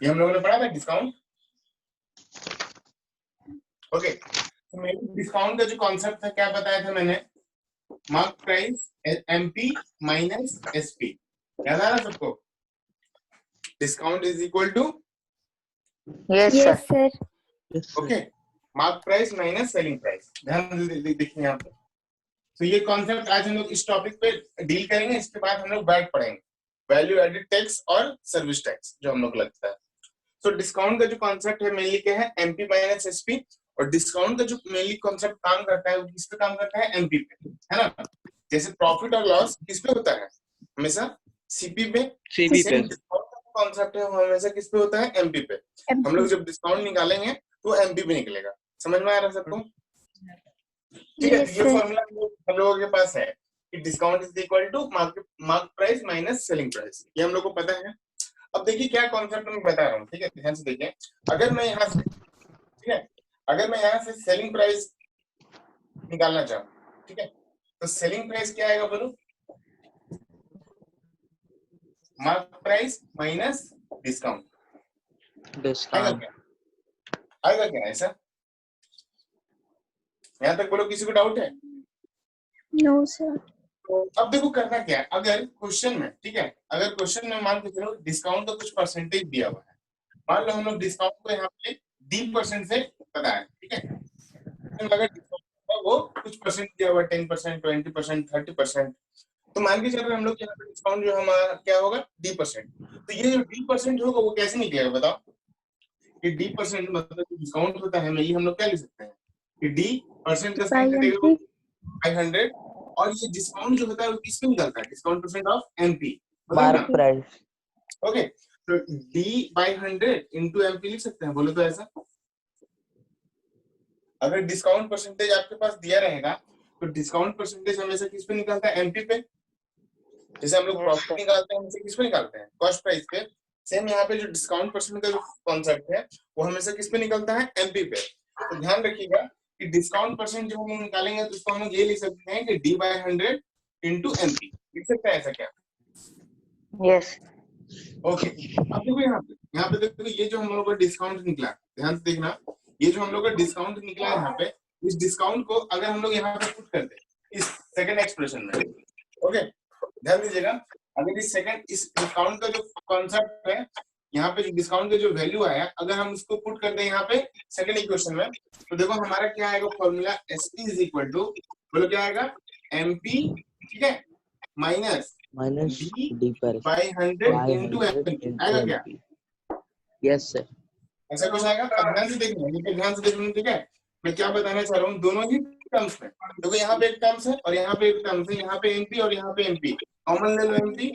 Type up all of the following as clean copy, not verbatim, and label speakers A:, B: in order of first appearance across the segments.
A: ये हम लोगों ने पढ़ा था डिस्काउंट। ओके, तो मेरे डिस्काउंट का जो कॉन्सेप्ट था क्या बताया था मैंने, mark price MP minus SP, याद आ रहा सबको? Discount is equal to
B: yes sir.
A: Okay, mark price minus selling price. ध्यान देखिए यहाँ पे, तो ये कॉन्सेप्ट आज हम लोग इस टॉपिक पे डील करेंगे। इसके बाद हम लोग बैक पढ़ेंगे वैल्यू एडेड टैक्स और सर्विस टैक्स जो हम लोग लगता है। तो डिस्काउंट का जो कॉन्सेप्ट है मेनली क्या है, एमपी माइनस एसपी। और डिस्काउंट का जो मेनली कॉन्सेप्ट काम करता है वो किस पे काम करता है, एमपी पे, है ना। जैसे प्रॉफिट और लॉस किस पे होता है, हमेशा सीपी पे।
C: सीपी पे।
A: डिस्काउंट का कॉन्सेप्ट है वो हमेशा किस पे होता है, एमपी पे। हम लोग जब डिस्काउंट निकालेंगे तो एमपी पे निकलेगा। समझ में आ रहा है सबको? ठीक है, ये फॉर्मूला हम लोगों के पास है कि discount is equal to mark price minus selling price, ये हम लोग को पता है। अब देखिए क्या कॉन्सेप्ट मैं बता रहा हूँ, ठीक है, ध्यान से देखिए। अगर मैं यहाँ से, ठीक है, अगर मैं यहाँ से सेलिंग प्राइस निकालना चाहूँ, ठीक है, तो सेलिंग प्राइस क्या आएगा बोलो, मार्क प्राइस माइनस डिस्काउंट। आएगा क्या ऐसा? यहाँ तक बोलो, किसी को डाउट है?
B: No sir.
A: अब देखो करना क्या है, अगर क्वेश्चन में, ठीक है, अगर क्वेश्चन में मान के चलो डिस्काउंट का कुछ परसेंटेज दिया हुआ है, मान लो हम लोग डिस्काउंट को यहाँ पे 10% से बताएं, ठीक है, अगर डिस्काउंट वो कुछ परसेंट दिया हुआ है, 10%, 20%, 30%, तो मान के चलो हम लोग यहाँ पे डिस्काउंट जो हमारा क्या होगा, 10%। तो ये जो 10% होगा वो कैसे निकलेगा बताओ? कि 10% मतलब डिस्काउंट होता है, ये हम लोग क्या लिख सकते हैं कि 10% का साइन कटेगा 500, और ये डिस्काउंट जो होता है वो किस पे निकलता है, discount percent of MP,
C: mark price.
A: Okay, तो D/100 इंटू एमपी लिख सकते हैं, बोलो तो ऐसा। अगर डिस्काउंट परसेंटेज आपके पास दिया रहेगा तो डिस्काउंट परसेंटेज हमेशा किस पे निकलता है, एमपी पे। जैसे हम लोग प्रॉफिट निकालते हैं हमेशा किस पे निकालते हैं, कॉस्ट प्राइस पे। सेम यहाँ पे जो डिस्काउंट परसेंट का जो कॉन्सेप्ट है वो हमेशा किस पे निकलता है, एमपी पे। तो ध्यान रखिएगा कि डिस्काउंट परसेंट जो हम निकालेंगे तो उसको हम लोग ये लिख सकते हैं कि D/100 इंटू एमपी, लिख सकते हैं ऐसा क्या?
B: यस।
A: ओके, अब देखो यहाँ पे देखो, ये जो हम लोगों का डिस्काउंट निकला, ध्यान से देखना, ये जो हम लोग का डिस्काउंट निकला है यहाँ पे, इस डिस्काउंट को अगर हम लोग यहाँ पे पुट कर दे इस सेकंड एक्सप्रेशन में, ओके, ध्यान दीजिएगा, अगर इस डिस्काउंट का जो कॉन्सेप्ट है, यहाँ पे जो डिस्काउंट का जो वैल्यू आया, अगर हम उसको पुट कर दे यहाँ पे सेकंड इक्वेशन में, तो देखो हमारा क्या आएगा formula, SP is equal to, बोलो क्या आएगा, एमपी, ठीक है, माइनस D/100 इंटू एमपी, आएगा क्या?
C: Yes sir.
A: ऐसा कुछ आएगा। अब ध्यान से देखना, ये पे ध्यान से देखना, ठीक है, मैं क्या बताना चाह रहा हूँ, दोनों ही टर्म्स में देखो, यहाँ पे एक टर्म्स है और यहाँ पे एक टर्म्स है, यहाँ पे एमपी और यहाँ पे एमपी, कॉमन ले लो एमपी,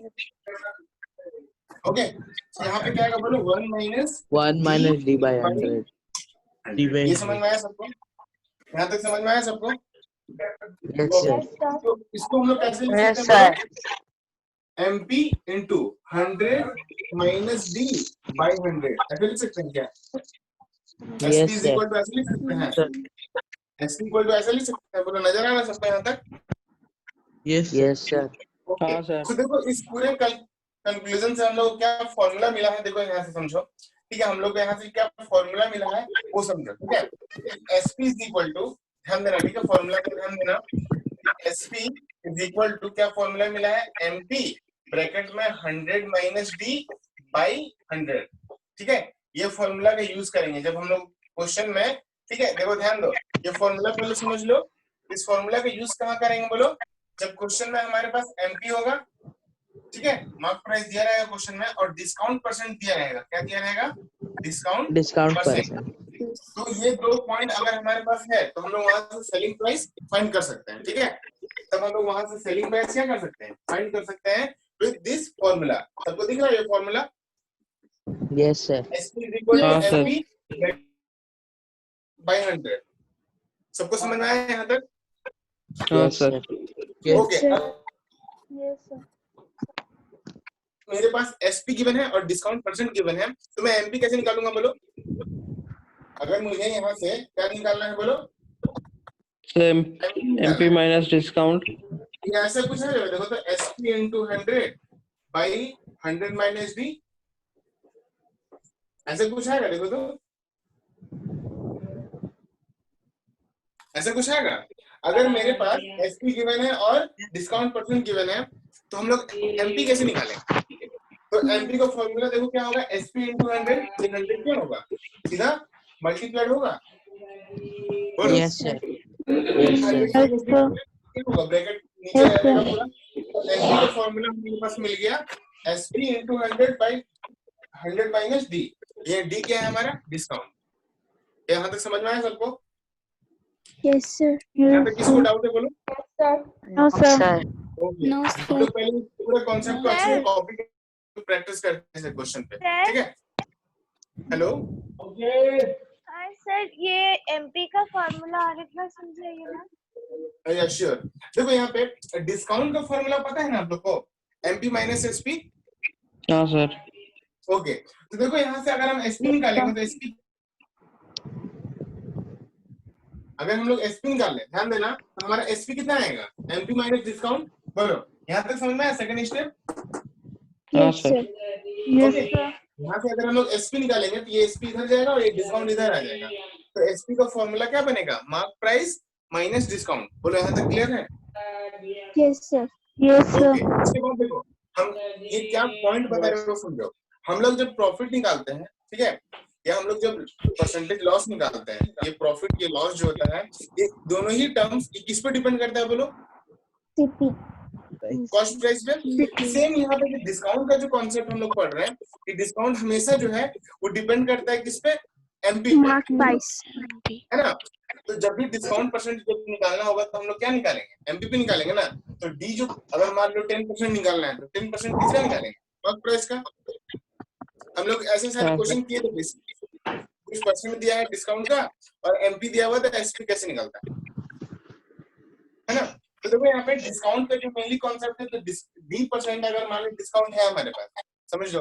A: ओके, तो यहाँ पे क्या आएगा बोलो, 1 माइनस D/100। ये समझ में आया सबको? यहाँ तक समझ में आया सबको? तो इसको हम लोग कैसे लिख सकते हैं, एमपी इंटू 100 माइनस D/100, ऐसे लिख सकते हैं क्या? एसपी इज इक्वल टू ऐसे लिख सकते हैं, एसपी इक्वल टू ऐसे लिख सकते हैं, बोलो नजर आ रहा है सबको यहाँ तक?
C: Yes sir.
A: हाँ सर। तो देखो इस पूरे कंक्लूजन से हम लोग क्या फॉर्मूला मिला है, देखो यहाँ से समझो, ठीक है, हम लोग को यहाँ से क्या फॉर्मूला मिला है वो समझो, ठीक है। एसपी इज इक्वल टू, ध्यान देना, ठीक है, फॉर्मूला को ध्यान देना, एसपी इज इक्वल टू क्या फॉर्मूला मिला है, एमपी ब्रैकेट में 100 माइनस D/100, ठीक है। ये फॉर्मूला का यूज करेंगे जब हम लोग क्वेश्चन में, ठीक है, देखो ध्यान दो, ये फॉर्मूला पहले समझ लो, इस फॉर्मूला का यूज कहाँ करेंगे बोलो, जब क्वेश्चन में हमारे पास एमपी होगा, ठीक है, मार्क प्राइस दिया रहेगा क्वेश्चन में, और डिस्काउंट परसेंट दिया रहेगा, क्या दिया रहेगा, डिस्काउंट परसेंट। तो ये दो पॉइंट अगर हमारे पास है तो हम लोग वहां से सेलिंग प्राइस फाइंड कर सकते हैं, ठीक है। तब हम लोग वहां से सेलिंग प्राइस क्या कर सकते हैं, फाइंड कर सकते हैं विद दिस फॉर्मूला। सबको दिख रहा है ये formula?
C: Yes sir.
A: SP is equal to MP by 100, सबको समझ में आया यहाँ तक?
C: हाँ सर।
A: ओके, मेरे पास एसपी गिवन है और डिस्काउंट परसेंट गिवन है, तो मैं एमपी कैसे निकालूंगा बोलो? अगर मुझे यहाँ से क्या निकालना है बोलो,
C: एमपी माइनस डिस्काउंट,
A: ये ऐसा कुछ है, देखो तो SP into 100 by 100 minus D, ऐसे कुछ आएगा, देखो तो ऐसा कुछ आएगा। अगर मेरे पास एसपी गिवन है और डिस्काउंट परसेंट गिवन है तो हम लोग एमपी कैसे निकालेंगे? तो एमपी का फॉर्मूला देखो क्या होगा, एसपी इंटू 100, ये 100 क्या होगा, सीधा मल्टीप्लाइड होगा। बोलो
C: Yes, sir.
A: 100
C: sir.
A: क्या होगा, ब्रैकेट नीचे आ जाएगा पूरा। तो एमपी का फॉर्मूला मेरे पास मिल गया, SP into 100 by 100 minus D. ये डी क्या है हमारा, डिस्काउंट। यहाँ तक समझ में आया सबको?
B: Yes, sir.
A: यहाँ पे किसको डाउट है बोलो?
B: No, sir.
A: ओके,
B: No,
A: हम लोग पहले पूरे कॉन्सेप्ट को अच्छे से कॉपी प्रैक्टिस करते हैं क्वेश्चन पे, ठीक है? हेलो
D: हाँ सर, ये एमपी का फॉर्मूला और एक बार समझाइए ना।
A: या श्योर। देखो यहाँ पे डिस्काउंट का फॉर्मूला पता है ना आप लोग को, एमपी माइनस एसपी।
C: हाँ सर।
A: ओके, तो देखो यहाँ से अगर हम एसपी निकालेंगे तो एसपी, अगर हम लोग एसपी निकाल लें, ध्यान देना, तो हमारा एसपी कितना आएगा, एमपी माइनस डिस्काउंट। बोलो यहाँ तक समझ में आया सेकंड स्टेप?
C: हाँ
B: Yes,
C: सर।
B: sir.
A: ओके, यहाँ से अगर हम लोग एसपी निकालेंगे तो ये एसपी इधर जाएगा और ये डिस्काउंट इधर आ जाएगा। तो एसपी का फॉर्मूला क्या बनेगा, मार्क प्राइस माइनस डिस्काउंट। बोलो यहाँ तक क्लियर है?
B: Yes, sir. Yes,
A: okay,
B: sir.
A: इसके बाद देखो हम ये क्या पॉइंट बता रहे हो समझो। हम लोग जब प्रॉफिट निकालते हैं, ठीक है, या हम लोग जब परसेंटेज लॉस निकालते हैं, ये प्रॉफिट ये लॉस जो होता है, ये दोनों ही टर्म्स किस पे डिपेंड करता है बोलो,
B: CP.
A: कॉस्ट प्राइस पे। सेम यहाँ पे डिस्काउंट का जो कॉन्सेप्ट हम लोग पढ़ रहे हैं कि डिस्काउंट हमेशा जो है वो डिपेंड करता है किस पे, एमपी पे,
B: Mark price.
A: है ना? तो जब भी डिस्काउंट परसेंट निकालना होगा तो हम लोग क्या निकालेंगे, एमपी पे निकालेंगे ना। तो डी जो अगर मान लो 10% निकालना है तो 10% किसका निकालेंगे, मार्क प्राइस का। हम लोग ऐसे सारे क्वेश्चन किए थे, कुछ परसेंट दिया है डिस्काउंट का और एमपी दिया हुआ था, एसपी कैसे निकलता है ना? तो देखो यहाँ पे डिस्काउंट का जो मेनली कॉन्सेप्ट है, तो 20% अगर मान लो डिस्काउंट है हमारे पास, समझ लो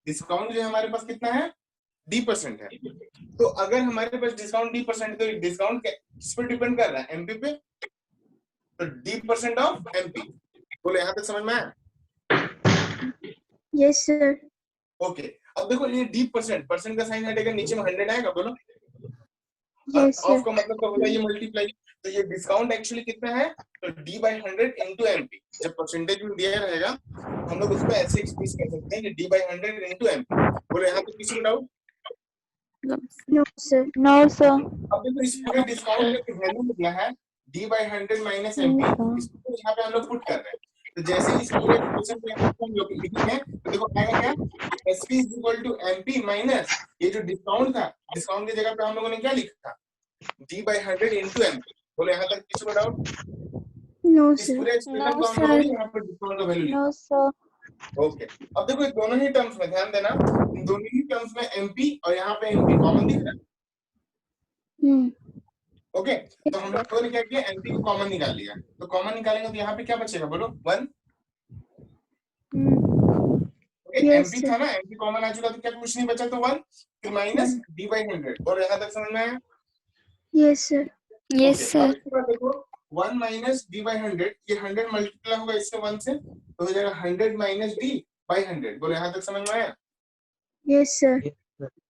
A: डिस्काउंट जो हमारे पास कितना है, 20% है। तो अगर हमारे पास डिस्काउंट 20% तो डिस्काउंट किस पे डिपेंड कर रहा है, एमपी पे। तो 20% ऑफ एमपी। बोलो यहाँ तक समझ में आया?
B: Yes, sir.
A: ओके, अब देखो ये 20% परसेंट का साइन हटेगा, नीचे में 100 आएगा। बोलो
B: Yes, sir.
A: ऑफ का मतलब तो होता है ये मल्टीप्लाई। तो ये डिस्काउंट एक्चुअली कितना है, तो डी बाई 100 इंटू एमपी। जब परसेंटेज में दिया रहेगा हम लोग उसको ऐसे एक्सप्रेस कर सकते हैं कि डी बाई 100 इंटू एमपी। बोलो यहाँ पे किसी को doubt?
B: No, sir. No, sir.
A: अब देखो इस पूरे डिस्काउंट का वैल्यू निकला है डी बाई 100 माइनस एमपी, इसको यहाँ पे हम लोग पुट कर रहे हैं। तो जैसे इस पूरे इक्वेशन पे हम लोग लिखेंगे तो देखो आएगा क्या, SP is equal to MP minus ये जो डिस्काउंट था, डिस्काउंट की जगह पे हम लोगों ने क्या लिखा था, डी बाई 100 इंटू एमपी। बोलो यहाँ तक किसी को डाउट?
B: No,
A: इस
B: sir.
A: पूरे एक्सप्रेशन को हम लोगों ने यहाँ पे डिस्काउंट का वैल्यू लिखा।
B: No, sir.
A: ओके, अब देखो दोनों ही टर्म्स में ध्यान देना, इन दोनों ही टर्म्स में एमपी और यहाँ पे एमपी कॉमन दिख रहा है। ओके, तो हम लोग ने क्या किया, एमपी को कॉमन निकाल लिया। तो कॉमन निकालेंगे तो यहाँ पे क्या बचेगा बोलो, 1। ओके, एमपी था ना, एमपी कॉमन आ चुका तो क्या कुछ नहीं बचा, तो 1 फिर माइनस डी बाई 100। और यहाँ तक समझ में आया?
B: Yes, sir. Yes, sir.
A: देखो 1 माइनस डी बाई 100, ये 100 मल्टीप्लाई होगा इससे 1 से, तो हो जाएगा 100 माइनस डी बाई 100। बोलो यहाँ तक समझ में आया?
B: Yes, sir.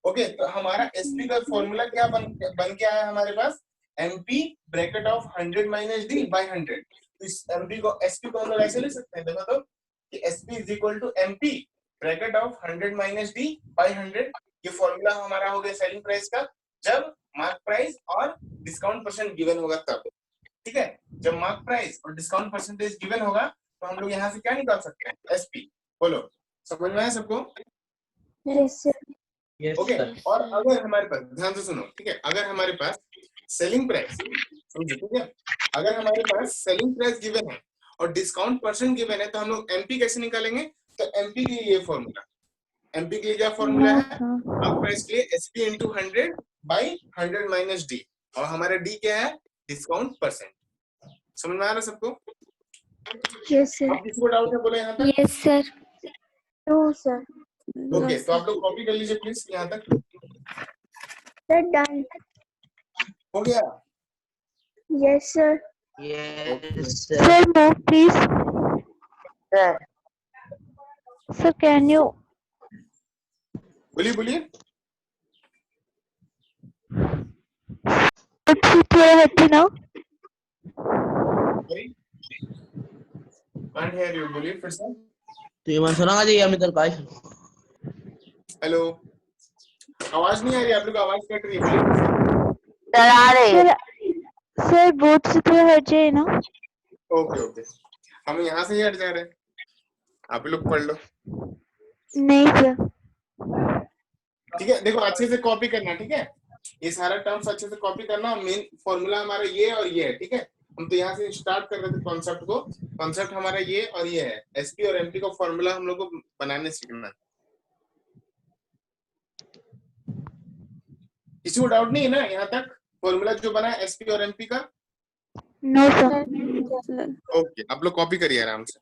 A: ओके, तो हमारा एसपी का फॉर्मूला क्या बन के आया हमारे पास, MP bracket of 100 minus D by 100। तो इस एमपी को एसपी को हम लोग ऐसे लिख सकते हैं, देखो तो कि SP is equal to MP bracket of 100 minus D by 100। ये फॉर्मूला हमारा हो गया सेलिंग प्राइस का, जब मार्क प्राइस और डिस्काउंट परसेंट गिवन होगा तब। ठीक है, जब मार्क प्राइस और डिस्काउंट परसेंटेज गिवन होगा तो हम लोग यहाँ से क्या निकाल सकते हैं, एसपी। बोलो समझ में आया सबको?
B: Yes, sir.
A: ओके, और अगर हमारे पास, ध्यान से सुनो, ठीक है, अगर हमारे पास सेलिंग प्राइस, समझो, ठीक है, अगर हमारे पास सेलिंग प्राइस गिवन है और डिस्काउंट परसेंट गिवन है तो हम लोग एमपी कैसे निकालेंगे? तो एमपी के लिए ये फॉर्मूला, एमपी के लिए क्या फॉर्मूला है, मार्क प्राइस के लिए SP into 100 by 100 minus D, और हमारा डी क्या है, डिस्काउंट परसेंट। समझ में आ रहा है सबको?
B: Yes, sir.
A: अब किसी को डाउट है बोले यहाँ तक?
B: Yes, sir. No, sir.
A: Okay, तो आप लोग कॉपी कर लीजिए प्लीज यहाँ तक।
B: Sir, done.
A: हो गया?
B: Yes, sir.
C: Yes,
B: Sir,
C: sir.
B: move, please. Sir, can you?
A: बोलिए बोलिए।
B: H now.
A: Sorry? Can't hear you. बोलिए फिर से.
C: तो ये मन सुना जी अमित भाई.
A: हेलो. आवाज नहीं आ रही, आप लोग आवाज कट रही है. बोलिए फिर से.
E: सर आ रहे.
B: Sir, both से तो H है ना.
A: Okay okay. हम यहाँ से ही हट जा रहे हैं. आप लोग पढ़ लो.
B: नहीं सर.
A: ठीक है, देखो अच्छे से कॉपी करना. ठीक है, ये सारा टर्म्स अच्छे से कॉपी करना. मेन फॉर्मूला हमारा ये और ये है. ठीक है, हम तो यहाँ से स्टार्ट कर रहे थे कॉन्सेप्ट को. कॉन्सेप्ट हमारा ये और ये है. एसपी और एमपी का फॉर्मूला हम लोग को बनाने सीखना है. किसी को डाउट नहीं है ना यहाँ तक? फॉर्मूला जो बना है एसपी और एमपी का.
B: No sir.
A: ओके, आप लोग कॉपी करिए आराम से.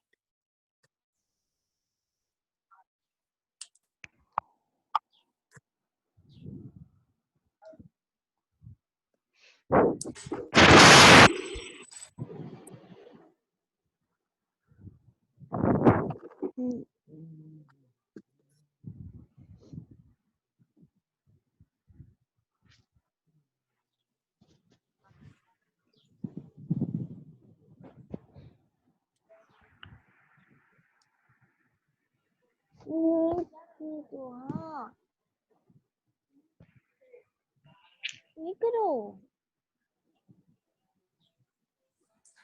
D: ये करो.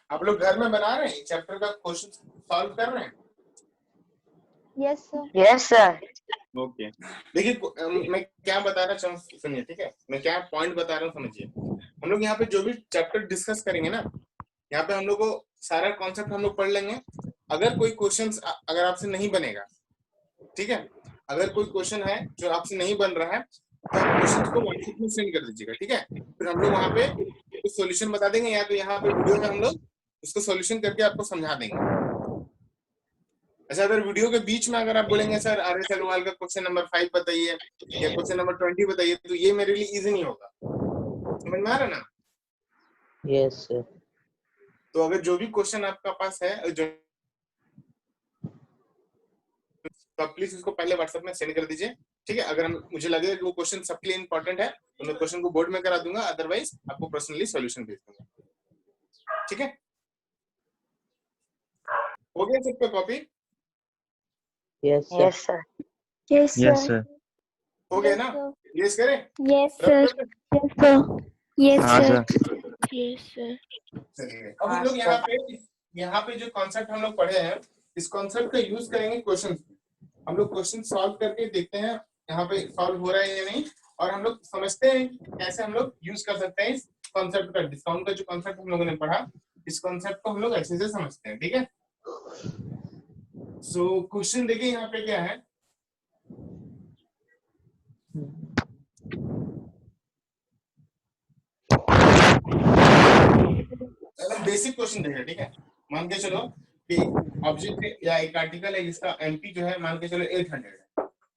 A: आप लोग घर में बना रहे हैं चैप्टर का क्वेश्चन सॉल्व कर रहे हैं.
D: Yes sir.
E: Yes sir.
A: Okay, देखिए मैं क्या बता रहा हूँ सुनिए. ठीक है, मैं क्या पॉइंट बता रहा हूँ समझिए. हम लोग यहाँ पे जो भी चैप्टर डिस्कस करेंगे ना, यहाँ पे हम लोग को सारा कॉन्सेप्ट हम लोग पढ़ लेंगे. अगर कोई क्वेश्चन अगर आपसे नहीं बनेगा, ठीक है, अगर कोई क्वेश्चन है जो आपसे नहीं बन रहा है तो आप क्वेश्चन को व्हाट्सएप में सेंड कर दीजिएगा. ठीक है, फिर हम लोग वहाँ पे कुछ सॉल्यूशन बता देंगे, या तो यहाँ पे वीडियो में हम लोग उसको सॉल्यूशन करके आपको समझा देंगे. अच्छा, अगर वीडियो के बीच में अगर आप बोलेंगे सर आर.एस. अग्रवाल का क्वेश्चन नंबर 5 बताइए या क्वेश्चन नंबर 20 बताइए, तो ये मेरे लिए इजी नहीं होगा. समझ में आ रहा ना?
C: Yes sir.
A: तो अगर जो भी क्वेश्चन आपका पास है जो, तो आप प्लीज उसको पहले व्हाट्सएप में सेंड कर दीजिए. ठीक है, अगर मुझे लगेगा कि वो क्वेश्चन सबके लिए इंपॉर्टेंट है तो मैं क्वेश्चन को बोर्ड में करा दूंगा, अदरवाइज आपको पर्सनली सॉल्यूशन भेज दूंगा. ठीक है, हो गया सबका copy?
C: Yes sir.
E: Yes sir.
B: Yes sir.
C: Yes sir.
A: हो गया ना? यस करें?
B: Yes
A: रब
B: sir.
A: कर दें?
B: Yes sir. Yes
C: हाँ
B: sir.
C: सर.
B: Yes sir.
A: चलिए, अब हम लोग यहाँ पे जो कॉन्सेप्ट हम लोग पढ़े हैं, इस कॉन्सेप्ट का यूज करेंगे क्वेश्चन. हम लोग क्वेश्चन सॉल्व करके देखते हैं यहाँ पे सॉल्व हो रहा है या नहीं, और हम लोग समझते हैं कैसे हम लोग यूज कर सकते हैं इस कॉन्सेप्ट का. डिस्काउंट का जो कॉन्सेप्ट हम लोगों ने पढ़ा, इस कॉन्सेप्ट को हम लोग अच्छे से समझते हैं. ठीक है, सो क्वेश्चन देखिए यहाँ पे क्या है. बेसिक क्वेश्चन देखिए. ठीक है, मान के चलो कि ऑब्जेक्ट या एक आर्टिकल है जिसका एमपी जो है मान के चलो 800 है.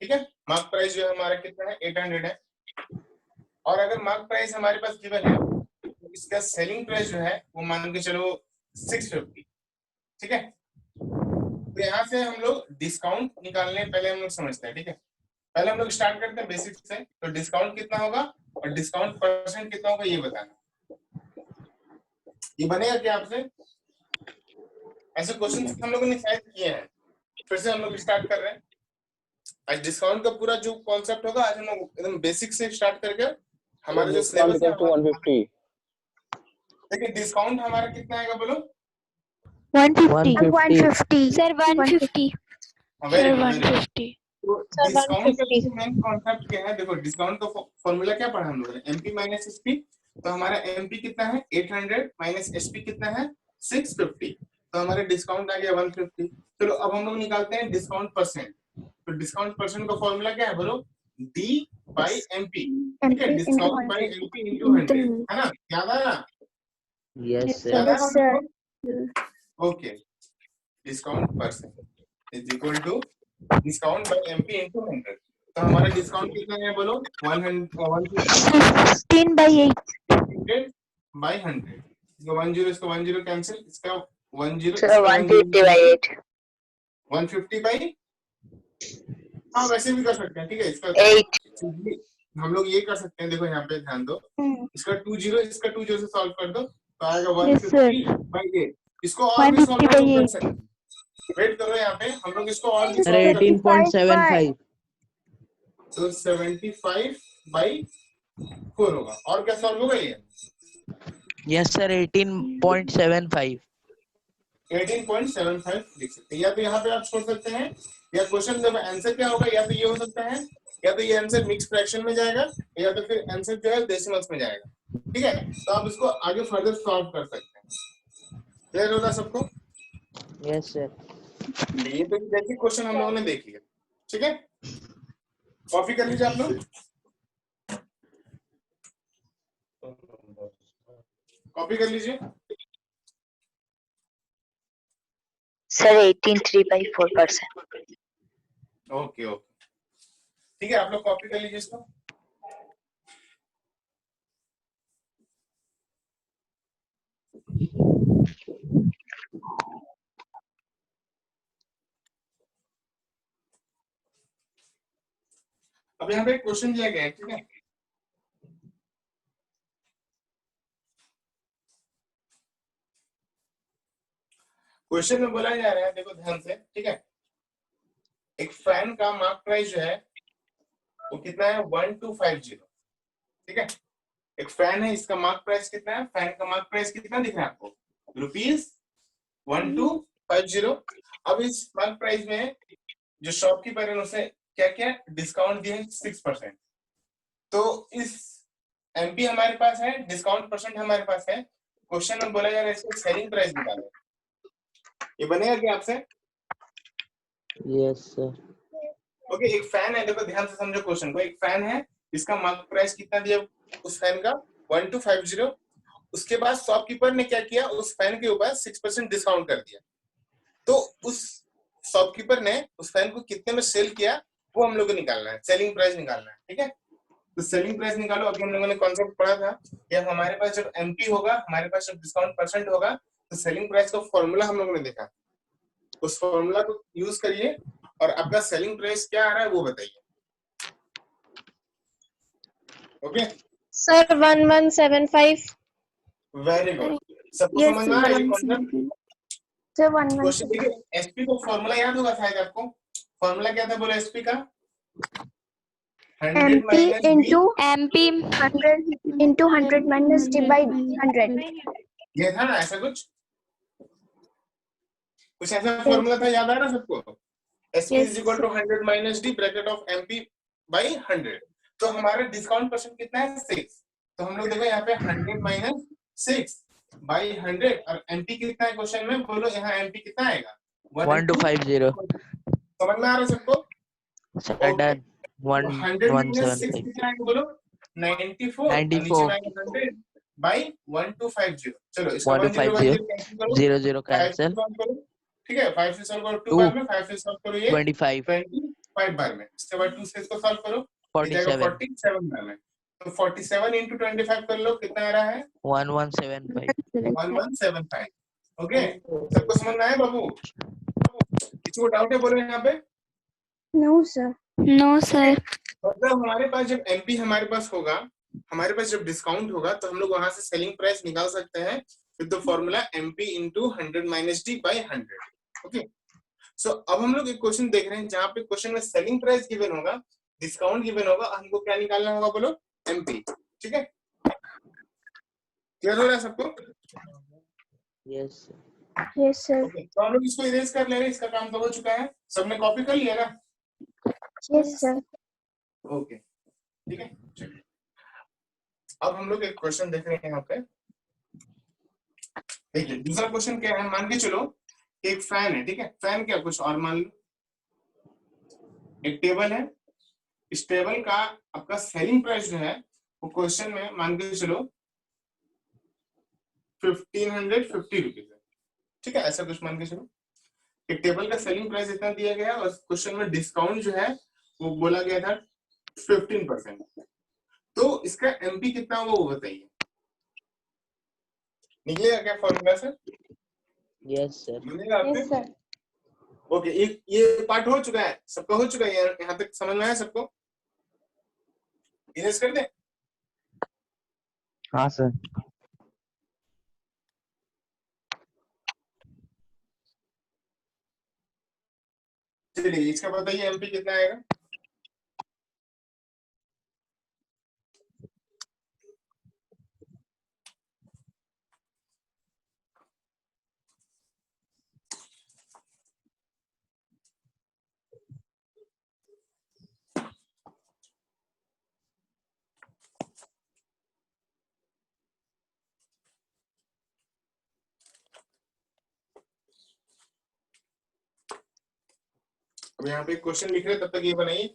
A: ठीक है, मार्क प्राइस जो है हमारा कितना है? 800 है. और अगर मार्क प्राइस हमारे पास गिवन है तो इसका सेलिंग प्राइस जो है वो मान के चलो 650. ठीक है, तो यहाँ से हम लोग डिस्काउंट निकालने पहले हम लोग समझते हैं. ठीक है, पहले हम लोग स्टार्ट करते हैं बेसिक से. तो डिस्काउंट कितना होगा और डिस्काउंट परसेंट कितना होगा ये बताना. ये बनेगा क्या आपसे? ऐसे क्वेश्चन हम लोगों ने शायद किए हैं. फिर से हम लोग स्टार्ट कर रहे हैं. आज डिस्काउंट का पूरा जो कॉन्सेप्ट होगा, आज हम लोग एकदम बेसिक से स्टार्ट करके हमारा जो सिलेबस है
F: 150.
A: देखिए डिस्काउंट हमारा कितना आएगा बोलो?
B: 150.
C: 150.
B: Sir 150.
A: Very
B: Sir
A: good.
B: 150.
A: तो डिस्काउंट का मेन कॉन्सेप्ट क्या है? देखो डिस्काउंट का फॉर्मूला क्या पढ़ा हम लोगों ने? MP minus SP. तो हमारा एमपी कितना है? 800 माइनस एसपी कितना है? 650. तो हमारा डिस्काउंट आ गया 150. चलो अब हम लोग निकालते हैं डिस्काउंट परसेंट. तो डिस्काउंट परसेंट का फॉर्मूला क्या है बोलो? D by MP. ठीक है, डिस्काउंट बाई एमपी इंटू 100, है ना? याद आया?
C: Yes sir.
A: याद
B: Yes sir.
A: आया? Okay, discount percent is equal to discount by MP into 100. तो हमारा डिस्काउंट कितना है बोलो?
B: 16 by 8.
A: 100 बाय 100. इसका 10 इसका 10 कैंसिल, इसका 10
E: सर 150/8.
A: 150 बाय, हाँ वैसे भी कर सकते हैं. ठीक है, इसका
E: 8.
A: हम लोग ये कर सकते हैं, देखो यहाँ पे ध्यान दो, इसका 20 इसका 20 से सॉल्व कर दो तो आएगा
B: Yes, sir.
A: 150/8। इसको और भी सॉल्व
B: 150
A: कर
B: by
A: सकते हैं। वेट करो, यहाँ पे हम लोग इसको और भी
C: सर
A: सॉल्व कर सकते हैं।
C: 18.75
A: तो 75/4 होगा। और क्या सॉल्व होगा ये?
C: यस सर 18.75
A: 18.75 लिख सकते हैं, या तो यहाँ पे आप छोड़ सकते हैं, या क्वेश्चन जब आंसर क्या होगा, या तो ये हो सकता है, या तो ये आंसर मिक्स फ्रैक्शन में जाएगा, या तो फिर आंसर जो है डेसिमल्स में जाएगा। ठीक है, तो आप इसको आगे फर्दर सॉल्व कर सकते हैं। क्लियर होगा सबको?
C: यस सर
A: ये तो बेसिक क्वेश्चन हम लोगों ने देख लिया। ठीक है, कॉपी कर लीजिए आप लोग, कॉपी कर लीजिए।
E: सर 83/4%।
A: ओके ओके, ठीक है, आप लोग कॉपी कर लीजिए इसको। अब यहाँ पे एक क्वेश्चन दिया गया है, ठीक है, क्वेश्चन में बोला जा रहा है, देखो ध्यान से, ठीक है, एक फैन का मार्क प्राइस जो है वो कितना है? 1250। ठीक है, एक फैन है, इसका मार्क प्राइस कितना है? फैन का मार्क प्राइस कितना दिख रहा है आपको? ₹1250। अब इस मार्क प्राइस में जो शॉपकीपर है उसे क्या क्या डिस्काउंट दिया है? 6%। तो इस एमपी हमारे पास है, डिस्काउंट परसेंट हमारे पास है, क्वेश्चन में बोला जा रहा है इसको सेलिंग प्राइस निकालो। ये बनेगा क्या आपसे?
C: यस सर
A: ओके, एक फैन है, देखो ध्यान से समझो क्वेश्चन को, एक फैन है, इसका मार्क प्राइस कितना दिया उस फैन का? 1250। उसके बाद शॉपकीपर ने क्या किया? उस फैन के ऊपर 6% डिस्काउंट कर दिया। तो उस शॉपकीपर ने उस फैन को कितने में सेल किया वो हम लोग को निकालना है, सेलिंग प्राइस निकालना है। ठीक है, तो सेलिंग प्राइस निकालो। अभी हम लोगों ने कॉन्सेप्ट पढ़ा था कि हमारे पास जब एमपी होगा, हमारे पास जब डिस्काउंट परसेंट होगा, तो सेलिंग प्राइस का फॉर्मूला हम लोगों ने देखा, उस फॉर्मूला को यूज करिए और आपका सेलिंग प्राइस क्या आ रहा है वो बताइए। Okay
D: sir 1175।
A: वेरी गुड, सबको समझ में आ रहा है ये कॉन्सेप्ट?
B: Sir,
A: क्वेश्चन देखिए, एसपी को फॉर्मूला याद होगा शायद आपको। फॉर्मूला क्या था बोला एसपी का? 100
B: MP
A: minus
B: into
A: D।
B: MP 100 into 100 minus D by 100.
A: ये था ना ऐसा कुछ ऐसा फॉर्मूला था, याद आ रहा सबको? SP is equal to 100 minus D bracket of MP by 100। तो हमारा डिस्काउंट परसेंट कितना है? 6। तो हम लोग देखो यहाँ पे 100 minus 6 by 100 और MP कितना है क्वेश्चन में? बोलो यहाँ MP कितना आएगा?
C: 1250
A: समझ में आ रहा है सबको?
C: सर डन
A: 100 minus 6
C: 1175
A: कितना आएगा बोलो? 94।
C: 94
A: नीचे में आएगा 100 by 1250। चलो इसका
C: 1250
A: कैंसिल करो,
C: 00 कैंसिल
A: ठीक है, 5 से सॉल्व करो 2 बार में, 5 से सॉल्व करो ये
C: 25
A: 25 बार में, इसके बाद 2 से इसको सॉल्व करो
C: 47
A: 47 बार में। तो 47 into 25 कर लो, कितना आ रहा है?
C: 1175
A: 1175। ओके, सबको समझ में आया बाबू? किसी को डाउट है बोलो यहाँ पे?
B: No, sir. No, sir.
A: मतलब हमारे पास जब एमपी हमारे पास होगा, हमारे पास जब डिस्काउंट होगा, तो हम लोग वहां से सेलिंग प्राइस निकाल सकते हैं with the formula MP into 100 minus D by 100। Okay, so अब हम लोग एक क्वेश्चन देख रहे हैं जहां पे क्वेश्चन में सेलिंग प्राइस गिवन होगा, डिस्काउंट गिवन होगा, हमको क्या निकालना होगा बोलो? एमपी। ठीक है, क्लियर हो रहा है सबको?
C: Yes
B: Yes, sir.
A: ओके, तो हम लोग इसको इरेज कर ले रहे हैं, इसका काम तो हो चुका है, सबने कॉपी कर लिया ना?
B: Yes, sir.
A: ओके, ठीक है, चलिए अब हम लोग एक क्वेश्चन देख रहे हैं यहाँ पे। देखिए दूसरा क्वेश्चन क्या है, मान के चलो एक फैन है, ठीक है, फैन क्या कुछ और मान लो, एक टेबल है, इस टेबल का आपका सेलिंग प्राइस जो है वो क्वेश्चन में मान के चलो 1550 रुपीज है। ठीक है, ऐसा कुछ मान के चलो एक टेबल का सेलिंग प्राइस इतना दिया गया और क्वेश्चन में डिस्काउंट जो है वो बोला गया था 15%। तो इसका एमपी कितना होगा वो बताइए, निकलेगा क्या फॉर्मूला सर?
C: यस सर
A: मिलेगा आपको?
B: Yes, sir.
A: ओके, ये पार्ट हो चुका है, सबका हो चुका है, यहाँ तक समझ में आया सबको? इरेज कर दे।
C: हाँ सर।
A: चलिए इसका बताइए एमपी कितना आएगा। अब यहाँ पे क्वेश्चन लिख रहे तब तक ये बनाइए।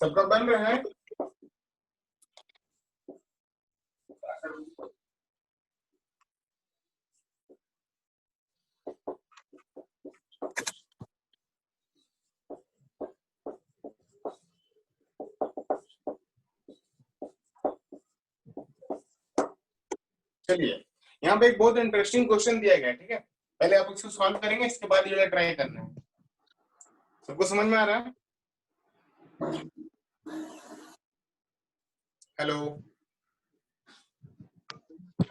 A: सबका बन रहा है। चलिए यहाँ पे एक बहुत इंटरेस्टिंग क्वेश्चन दिया गया है, ठीक है। पहले आप इसको सॉल्व करेंगे, इसके बाद ये ट्राई करना है। सबको समझ में आ रहा है? हेलो,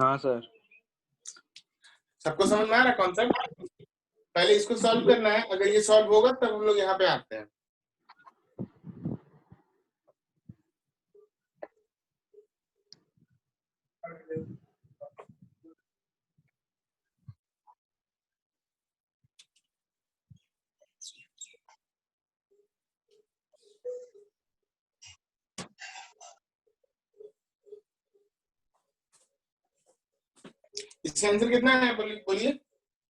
F: हाँ सर।
A: सबको समझ में आ रहा है कॉन्सेप्ट? पहले इसको सॉल्व करना है, अगर ये सॉल्व होगा तब हम लोग यहाँ पे आते हैं। इसका आंसर कितना है बोलिए,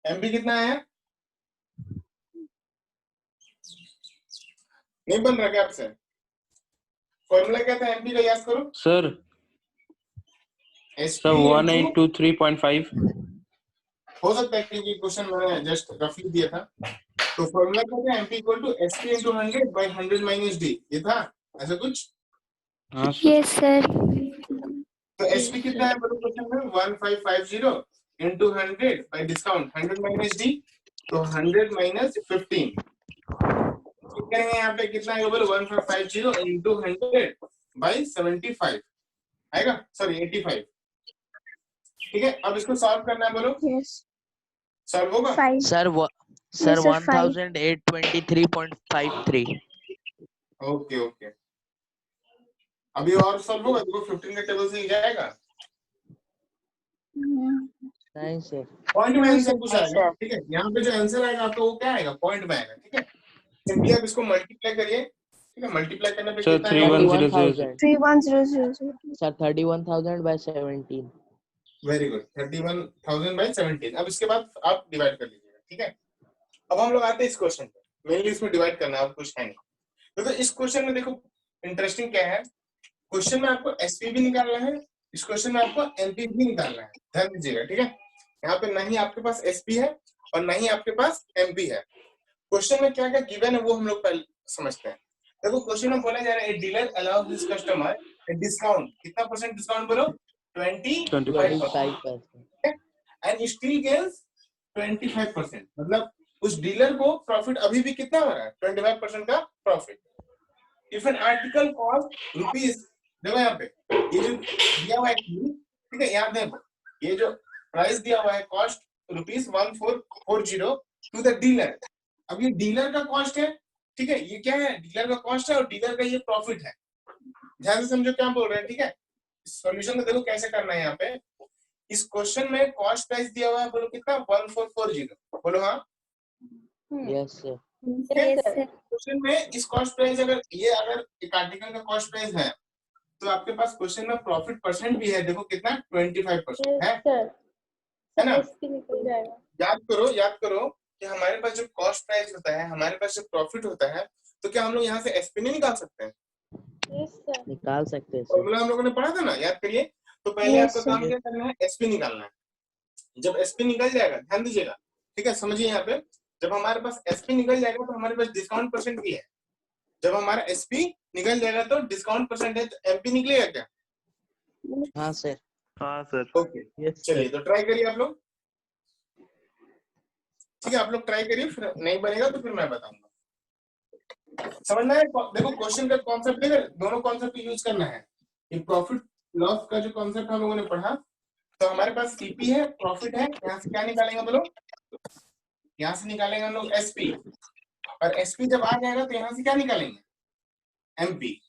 A: एमपी कितना है? नहीं बन रहा क्या आपसे? फॉर्मूला क्या था एमपी का, याद करो
F: सर
A: एसपी
F: 1823.5।
A: हो सकता है क्योंकि क्वेश्चन मैंने जस्ट रफली दिया था। तो फॉर्मूला क्या था, MP equal to SP into 100 by 100 minus D, ये था ऐसा कुछ।
F: हाँ
B: Yes, sir.
A: तो एसपी कितना है बोलो क्वेश्चन में, 1550 into 100 by discount 100 minus D, तो 100 माइनस 15 करेंगे यहाँ पे कितना आएगा बोलो, 1550 इंटू 100 बाई 75 आएगा, सॉरी 85। ठीक है, अब इसको सॉल्व करना है, बोलो
B: Yes.
A: सॉल्व होगा?
B: 5.
C: Sir
B: Yes, sir,
C: 1823.53।
A: Okay okay, अभी और सॉल्व होगा, देखो 15 के टेबल से ही जाएगा।
C: नहीं सर।
A: पॉइंट में आंसर पूछा है, ठीक है। यहाँ पे जो आंसर आएगा आपको वो क्या आएगा, पॉइंट में आएगा, ठीक है। सिंपली आप इसको मल्टीप्लाई करिए, ठीक है। मल्टीप्लाई करने पे
F: सर
A: कितना आएगा?
F: 3100।
B: 3100.
C: Sir 31,000 by 17।
A: Very good, 31,000 by 17। अब इसके बाद आप डिवाइड कर लीजिएगा, ठीक है। अब हम लोग आते हैं इस क्वेश्चन पे, मेनली इसमें डिवाइड करना है, अब कुछ है नहीं। तो इस क्वेश्चन में देखो इंटरेस्टिंग क्या है, क्वेश्चन में आपको एसपी भी निकालना है, इस क्वेश्चन में आपको एमपी भी निकालना है, ध्यान दीजिएगा, ठीक है। यहाँ पे नहीं आपके पास एसपी है और नहीं आपके पास एमपी है। क्वेश्चन में क्या क्या गिवन है वो हम लोग पहले समझते हैं। देखो क्वेश्चन में बोला जा रहा है dealer allows his customer discount, कितना परसेंट डिस्काउंट बोलो, 25%, एंड स्टिल गेन्स 25%, मतलब उस डीलर को प्रॉफिट अभी भी कितना हो रहा है, 25% का profit. If an article cost rupees, देखो यहाँ पे ये जो दिया हुआ है, ठीक है, याद है ये जो प्राइस दिया हुआ है cost rupees 1440 to the dealer. अब ये डीलर का कॉस्ट है, ठीक है, ये क्या है, डीलर का कॉस्ट है और डीलर का ये प्रॉफिट है। ध्यान से समझो क्या बोल रहे हैं, ठीक है। सॉल्यूशन को देखो कैसे करना है। यहाँ पे इस क्वेश्चन में कॉस्ट प्राइस दिया हुआ है, बोलो कितना, 1440, बोलो हाँ।
C: Yes sir.
A: क्वेश्चन में इस कॉस्ट प्राइस अगर एक आर्टिकल का कॉस्ट प्राइस है तो आपके पास क्वेश्चन में प्रॉफिट परसेंट भी है, देखो कितना 25% है ना। याद करो कि हमारे पास जो कॉस्ट प्राइस होता है, हमारे पास जो प्रॉफिट होता है, तो क्या हम लोग यहाँ से एसपी नहीं निकाल सकते हैं?
C: निकाल सकते हैं सर।
A: फॉर्मूला हम लोगों ने पढ़ा था ना, याद करिए। तो पहले आपको काम क्या करना है, एसपी निकालना है। जब एसपी निकल जाएगा, ध्यान दीजिएगा, ठीक है, समझिए यहाँ पे, जब हमारे पास एसपी निकल जाएगा तो हमारे पास डिस्काउंट परसेंट भी है। जब हमारा एसपी निकल जाएगा तो डिस्काउंट परसेंटेज एमपी निकलेगा क्या?
C: हाँ सर।
F: हाँ सर।
A: ओके, चलिए तो ट्राई करिए आप लोग। ठीक है, आप लोग ट्राई करिए, फिर नहीं बनेगा तो फिर मैं बताऊंगा। समझना है? देखो क्वेश्चन का कॉन्सेप्ट लेकर दोनों कॉन्सेप्ट यूज करना है। ये प्रॉफिट लॉस का जो कॉन्सेप्ट हम लोगों ने पढ़ा, तो हमारे पास सीपी है, प्रॉफिट है, यहाँ से क्या निकालेंगे बोलो? यहाँ से निकालेंगे हम लोग एसपी, और एसपी जब आ जाएगा तो यहाँ से क्या निकालेंगे? एमपी।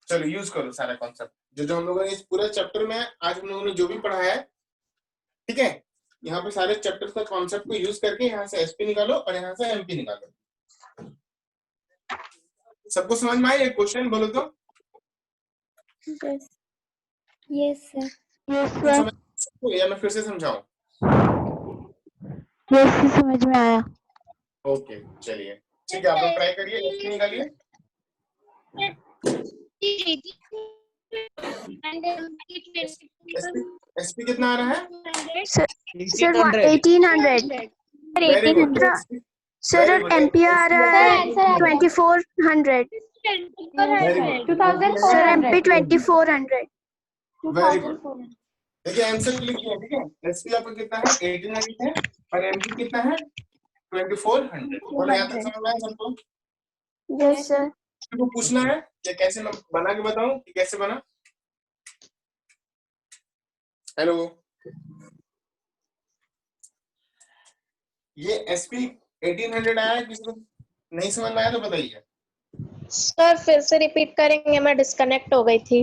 A: चलो यूज करो सारा कॉन्सेप्ट जो हम लोगों ने इस पूरे चैप्टर में आज हम लोगों ने जो भी पढ़ा है, ठीक है, यहाँ पे सारे चैप्टर का कॉन्सेप्ट को यूज करके यहाँ से एसपी निकालो और यहाँ से एमपी निकालो। सबको समझ में आया? क्वेश्चन बोलो तो।
B: Yes sir.
A: या मैं फिर से समझाऊं?
B: यस समझ में आया।
A: ओके चलिए, ठीक है, आप लोग ट्राई करिए, एसपी निकालिए। एसपी कितना आ रहा है?
B: सर 1800। सर एमपी आ रहा है 2400। Sir MP 2400।
A: Very good. देखिए आंसर क्लिक किया, ठीक है। एसपी आपका कितना है? 1800 है, और एमपी कितना है? 2400। बोलो यहाँ तक समझ में आया सबको?
B: Yes sir.
A: तो पूछना है कि कैसे मैं बना के बताऊं कि कैसे बना? हेलो, ये एसपी 1800 आया है, किसी को नहीं समझ में आया तो बताइए।
D: सर फिर से रिपीट करेंगे, मैं डिस्कनेक्ट हो गई थी।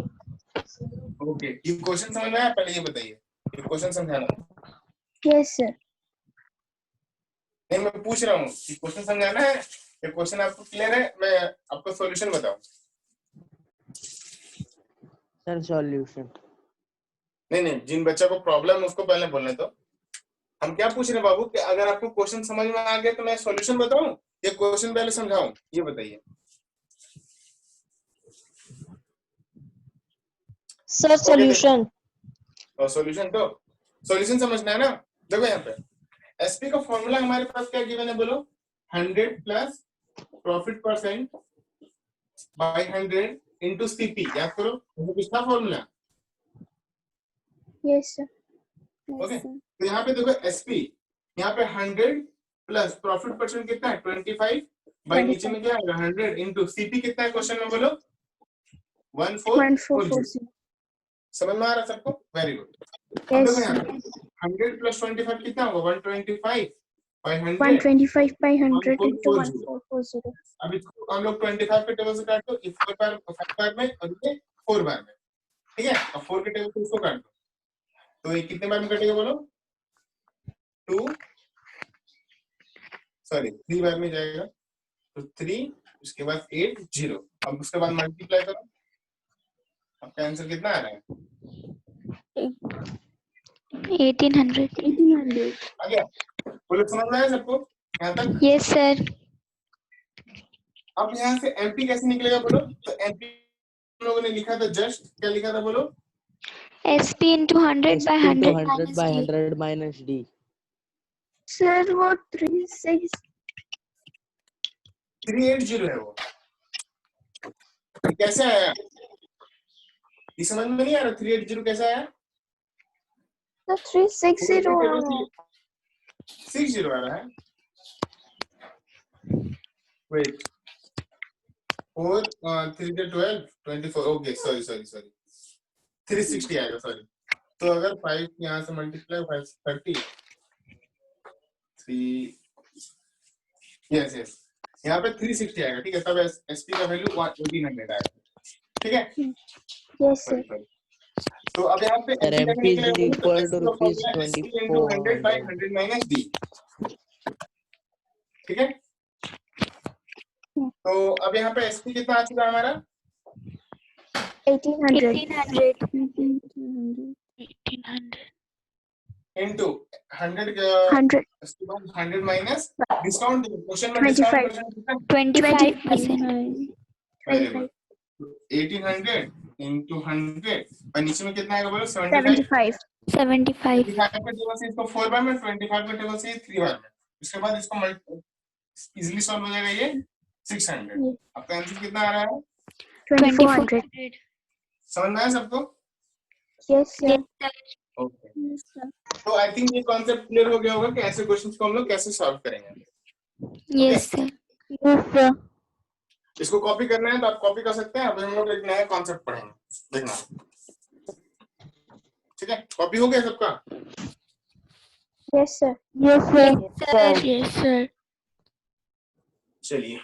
A: ओके, ये क्वेश्चन समझ में आया? पहले ये बताइए, ये क्वेश्चन समझाना।
B: Yes sir.
A: नहीं, मैं पूछ रहा हूँ कि क्वेश्चन समझाना है, ये क्वेश्चन आपको क्लियर है? मैं आपको सॉल्यूशन बताऊं?
C: Sir solution.
A: नहीं, जिन बच्चों को प्रॉब्लम उसको पहले बोलने दो। हम क्या पूछ रहे हैं बाबू कि अगर आपको क्वेश्चन समझ में आ गया तो मैं सॉल्यूशन बताऊं या क्वेश्चन पहले समझाऊं? ये बताइए
D: सर सॉल्यूशन।
A: और सॉल्यूशन तो सॉल्यूशन समझना है ना। देखो यहाँ पे एसपी का फॉर्मूला हमारे पास क्या गिवन है बोलो? 100 plus profit percent by 100 into CP. याद करो, वो किसका फॉर्मूला?
B: Yes sir.
A: ओके, तो यहाँ पे देखो एसपी, यहाँ पे 100 प्लस प्रॉफिट परसेंट कितना है? 25 बाय नीचे में क्या आएगा? 100 इनटू सीपी कितना है क्वेश्चन में बोलो? 1440। समझ में आ रहा सबको? Very good. अब देखो यहाँ पे 100 प्लस 25 कितना होगा? 125 बाय 100
B: 125 बाय 100 into 1440।
A: अब इसको हम लोग 25 के टेबल से काट दो, 4 बार 5 बार में और ये 4 बार में, ठीक है। अब 4 के टेबल से इसको काट दो, तो ये कितने बार में कटेगा बोलो? 3 बार में जाएगा, तो 3, उसके बाद 8 0। अब उसके बाद मल्टीप्लाई करो, आपका आंसर कितना आ रहा है?
B: 1800।
A: आ गया? बोलो समझ में आया सबको यहाँ तक?
B: Yes sir.
A: अब यहाँ से एमपी कैसे निकलेगा बोलो? तो एमपी हम लोगों ने लिखा था, जस्ट क्या लिखा था बोलो?
B: SP into 100 by 100
C: 100 by 100 minus D।
B: Sir वो
A: 380 है वो। कैसे आया? ये समझ में नहीं आ रहा? 380 कैसे आया?
B: तो 360
A: 60 आ रहा है। वेट, 4 3 12 24। ओके, सॉरी 360 आएगा, सॉरी। तो अगर 5 यहाँ से मल्टीप्लाई 5 30 3, यस यहाँ पे 360 आएगा, ठीक है। तब एसपी का वैल्यू 1800 आएगा, ठीक है।
B: Yes sir.
A: तो अब यहाँ पे
C: sir MP is equal to ₹2400
A: 100 by 100 minus D, ठीक है। तो अब यहाँ पे एसपी कितना आ चुका है हमारा
B: 1800
A: इनटू 100
B: 100
A: 100 माइनस डिस्काउंट। क्वेश्चन में डिस्काउंट
B: 25
A: कितना?
D: 25%.
A: Very good. 1800 इनटू 100 और नीचे में कितना आएगा बोलो 75।
B: 75
D: 75.
A: 25 का टेबल से इसको 4 बार में, 25 का टेबल से 3 बार में, उसके बाद इसको इजीली सॉल्व हो जाएगा ये 600। आपका आंसर कितना आ रहा है?
B: 2400
A: समझ में आया सबको?
B: yes sir
A: ओके, तो आई थिंक ये कॉन्सेप्ट क्लियर हो गया होगा कि ऐसे क्वेश्चंस को हम लोग कैसे सॉल्व करेंगे।
D: Yes, sir.
A: इसको कॉपी करना है तो आप कॉपी कर सकते हैं। अभी हम लोग एक नया कॉन्सेप्ट पढ़ेंगे, देखना। ठीक है, कॉपी हो गया सबका?
B: yes sir
D: Yes, sir.
A: चलिए,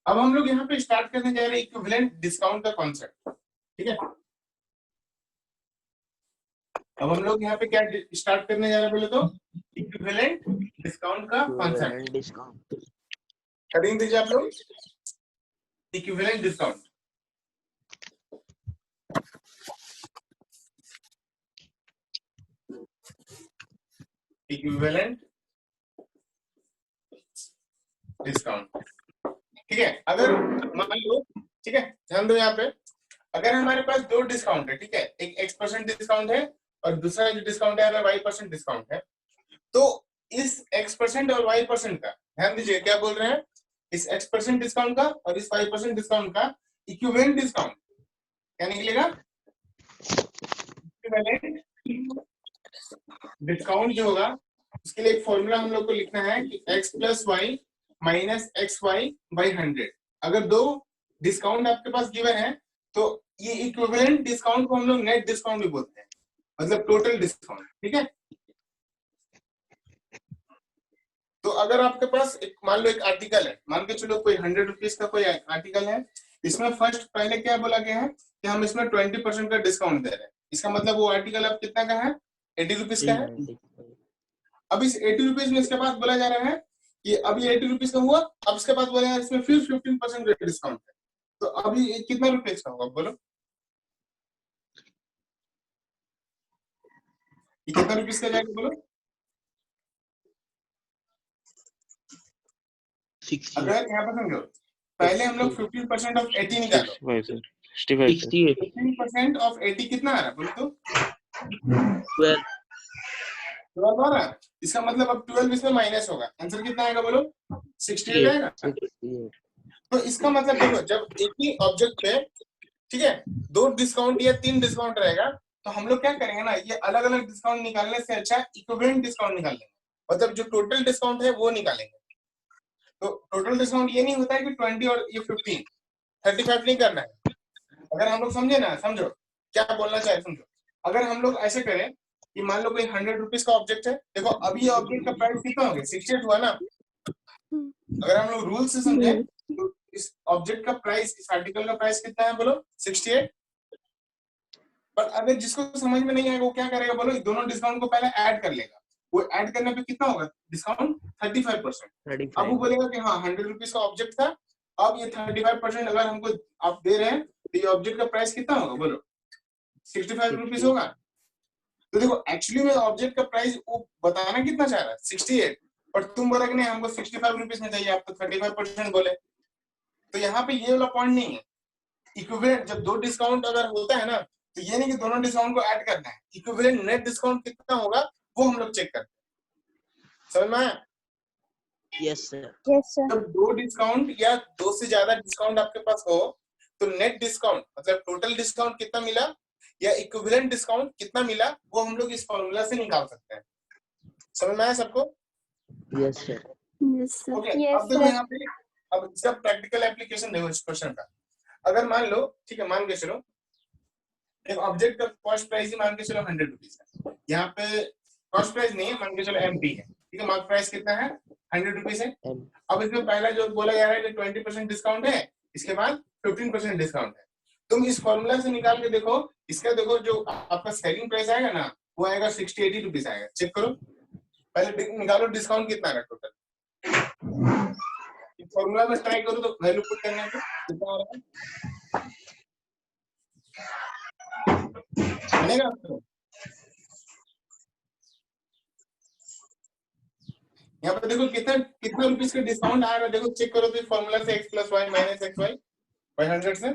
A: अब हम लोग यहाँ पे स्टार्ट करने जा रहे हैं इक्विवेलेंट डिस्काउंट का कॉन्सेप्ट। ठीक है, अब हम लोग यहाँ पे क्या स्टार्ट करने जा रहे हैं बोले तो इक्विवेलेंट डिस्काउंट का कॉन्सेप्ट।
C: डिस्काउंट
A: हेडिंग दीजिए आप लोग, इक्विवेलेंट डिस्काउंट। Equivalent discount. ठीक है, अगर मान लो, ठीक है ध्यान दो यहाँ पे, अगर हमारे पास दो डिस्काउंट है, ठीक है, एक X% डिस्काउंट है और दूसरा जो डिस्काउंट है अगर Y% डिस्काउंट है, तो इस X% और Y% का ध्यान दीजिए, क्या बोल रहे हैं, इस X% डिस्काउंट का और इस Y% डिस्काउंट का इक्विवेलेंट डिस्काउंट क्या निकलेगा? इक्विवेलेंट डिस्काउंट जो होगा उसके लिए एक फॉर्मूला हम लोग को लिखना है कि X + Y minus XY by 100। अगर दो डिस्काउंट आपके पास गिवन है तो ये इक्विवेलेंट डिस्काउंट को हम लोग नेट डिस्काउंट भी बोलते हैं, मतलब टोटल डिस्काउंट। ठीक है, तो अगर आपके पास एक मान लो एक आर्टिकल है, मान के चलो कोई 100 रुपीज का कोई आर्टिकल है, इसमें फर्स्ट पहले क्या बोला गया है कि हम इसमें 20% का डिस्काउंट दे रहे हैं। इसका मतलब वो आर्टिकल अब कितना का है? 80 रुपीज का है। अब इस 80 रुपीज में इसके बाद बोला जा रहा है कि अब ये 80 रुपीज का हुआ, अब इसके बाद बोला इसमें फिर 15% का डिस्काउंट है, तो अभी ये कितना रुपीज का होगा बोलो? ये कितना रुपीज का जाएगा बोलो? अगर यहाँ पर समझो, पहले हम लोग 15% ऑफ 80 निकालो, 15% ऑफ 80 कितना आ रहा है बोलो तो? 12 आ रहा है। इसका मतलब अब 12 इसमें माइनस होगा, आंसर कितना आएगा बोलो? 68 आएगा। तो इसका मतलब देखो, जब एक ही ऑब्जेक्ट पे, ठीक है, दो डिस्काउंट या तीन डिस्काउंट रहेगा तो हम लोग क्या करेंगे ना, ये अलग अलग डिस्काउंट निकालने से अच्छा इक्विवेलेंट डिस्काउंट निकाल लेंगे, मतलब जो टोटल डिस्काउंट है वो निकालेंगे। तो टोटल डिस्काउंट ये नहीं होता है कि 20 और ये 15, 35 नहीं करना है। अगर हम लोग समझे ना, समझो क्या बोलना चाहे, समझो। अगर हम लोग ऐसे करें कि मान लो कोई 100 रुपीज का ऑब्जेक्ट है, देखो अभी ये ऑब्जेक्ट का प्राइस कितना हो गया? 68 हुआ ना। अगर हम लोग रूल से समझे तो इस ऑब्जेक्ट का प्राइस, इस आर्टिकल का प्राइस कितना है बोलो? 68। पर अगर जिसको समझ में नहीं आएगा वो क्या करेगा बोलो? दोनों डिस्काउंट को पहले ऐड कर लेगा। वो ऐड करने पे कितना होगा डिस्काउंट? 35%। अब वो बोलेगा कि हाँ 100 रुपीज का ऑब्जेक्ट था, अब ये 35% अगर हमको आप दे रहे हैं तो ये ऑब्जेक्ट का प्राइस कितना होगा बोलो? 65 रुपीज होगा। तो देखो एक्चुअली में ऑब्जेक्ट का प्राइस वो बताना कितना चाह रहा है? 68, पर तुम बोला कि नहीं हमको 65 रुपीज में चाहिए, आप तो 35% बोले। तो यहाँ पे ये वाला पॉइंट नहीं है। इक्विवेलेंट जब दो डिस्काउंट अगर होता है ना, तो ये नहीं कि दोनों डिस्काउंट को ऐड करना है, इक्विवेलेंट नेट डिस्काउंट कितना होगा वो हम लोग चेक करते हैं। समझ में आया?
C: Yes sir.
A: जब दो डिस्काउंट या दो से ज्यादा डिस्काउंट आपके पास हो तो नेट डिस्काउंट मतलब टोटल डिस्काउंट कितना मिला या इक्विवेलेंट डिस्काउंट कितना मिला वो हम लोग इस फॉर्मूला से निकाल सकते हैं। समझ में आया सबको?
C: Yes sir.
A: ओके, अब देखो यहाँ पे, अब इसका प्रैक्टिकल एप्लीकेशन देखो इस क्वेश्चन का। अगर मान लो, ठीक है, मान के चलो एक ऑब्जेक्ट का कॉस्ट प्राइस ही मान के चलो 100 रुपीज है। यहाँ पे कॉस्ट प्राइस नहीं है, मान के चलो MP है, ठीक है, मार्क प्राइस कितना है? 100 रुपीज है। अब इसमें पहला जो बोला जा रहा है कि 20% डिस्काउंट है, इसके बाद 15% डिस्काउंट है। तुम इस फॉर्मूला से निकाल के देखो, इसका देखो जो आपका सेलिंग प्राइस आएगा ना वो आएगा 60-80 रुपीज आएगा। चेक करो, पहले निकालो डिस्काउंट कितना है टोटल। फॉर्मूला में ट्राई करो तो वैल्यू पुट करने पे कितना आ रहा है, बनेगा आपको। यहाँ पे देखो कितना रुपीस का डिस्काउंट आ रहा है, देखो चेक करो तो फॉर्मूला से x + y - xy by 100 से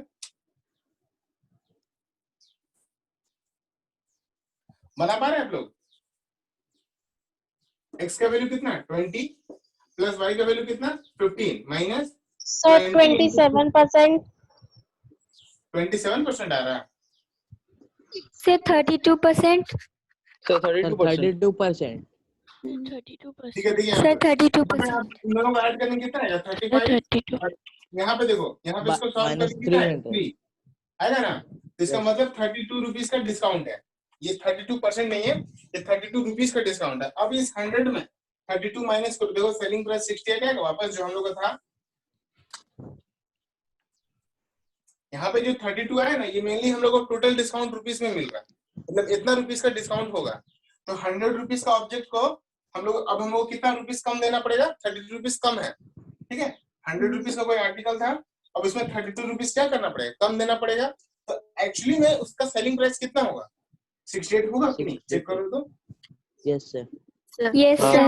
A: बना पा रहे हैं आप लोग। x का वैल्यू कितना 20 प्लस y का वैल्यू कितना 15 माइनस
D: सर 27%।
A: 27% आ रहा है।
B: Say 32%.
F: Sir
C: Sir,
F: 32%।
C: 32%.
A: ठीक है, देखिए
B: Say
A: यहाँ पे
B: 32%.
A: इन दोनों को ऐड करने कितना आएगा 35। यहाँ पे देखो, यहाँ पे इसको सॉल्व करके कितना है 3 आएगा ना, तो इसका मतलब 32 रुपीज का डिस्काउंट है। ये 32% नहीं है, ये 32 रुपीज का डिस्काउंट है। अब इस 100 में 32 माइनस करो, देखो सेलिंग प्राइस 68 आएगा वापस जो हम लोग का था। यहाँ पे जो 32 आया ना, ये मेनली हम लोग को टोटल डिस्काउंट रुपीस में मिल रहा है, मतलब इतना रुपीस का डिस्काउंट होगा। तो 100 रुपीस का ऑब्जेक्ट को हम लोग अब हमको कितना रुपीस कम देना पड़ेगा, 32 रुपीस कम है, ठीक है। 100 रुपीस का कोई आर्टिकल था, अब इसमें 32 रुपीस क्या करना पड़ेगा, कम देना पड़ेगा। तो एक्चुअली में उसका सेलिंग प्राइस कितना होगा 68 होगा कि नहीं, चेक करो तो।
C: Yes, sir.
B: Yes,
A: तो
B: sir.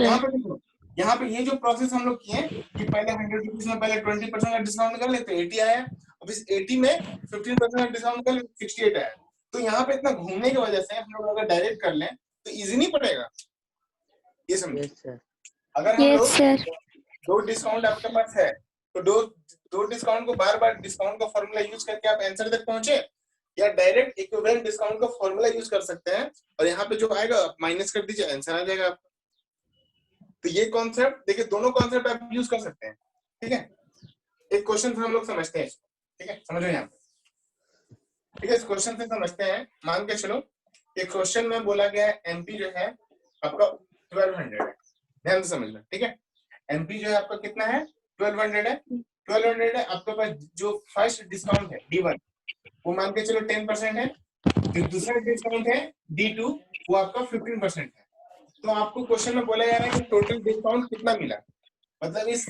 A: यहाँ पे देखो, यहाँ पे ये जो प्रोसेस हम लोग किए कि पहले 100 रुपीस में पहले 20% का डिस्काउंट निकाल लेते 80 आया, अब इस 80 में 15% का डिस्काउंट निकाल 68 आया। तो यहाँ पे इतना घूमने की वजह से हम लोग अगर डायरेक्ट कर लें तो इजी नहीं पड़ेगा, ये समझो।
C: Yes, sir.
A: अगर हम
B: Yes,
A: लोग
B: sir.
A: दो डिस्काउंट आपके पास है तो दो डिस्काउंट को बार बार डिस्काउंट का फॉर्मूला यूज करके आप आंसर तक पहुंचे, या डायरेक्ट इक्विवेलेंट डिस्काउंट का फॉर्मूला यूज कर सकते हैं और यहाँ पे जो आएगा माइनस कर दीजिए, आंसर आ जाएगा आपका। तो ये कॉन्सेप्ट देखिए, दोनों कॉन्सेप्ट आप यूज कर सकते हैं, ठीक है। एक क्वेश्चन से हम लोग समझते हैं, ठीक है, समझो यहाँ पे, ठीक है। इस क्वेश्चन से समझते हैं, मान के चलो एक क्वेश्चन में बोला गया है एमपी जो है आपका 1200 है, ध्यान से समझना, ठीक है। एमपी जो है आपका कितना है 1200 है, 1200 है। आपके पास जो फर्स्ट डिस्काउंट है D1 वो मान के चलो 10% है, जो दूसरा डिस्काउंट है D2 वो आपका 15% है। तो आपको क्वेश्चन में बोला जा रहा है कि टोटल डिस्काउंट कितना मिला, मतलब इस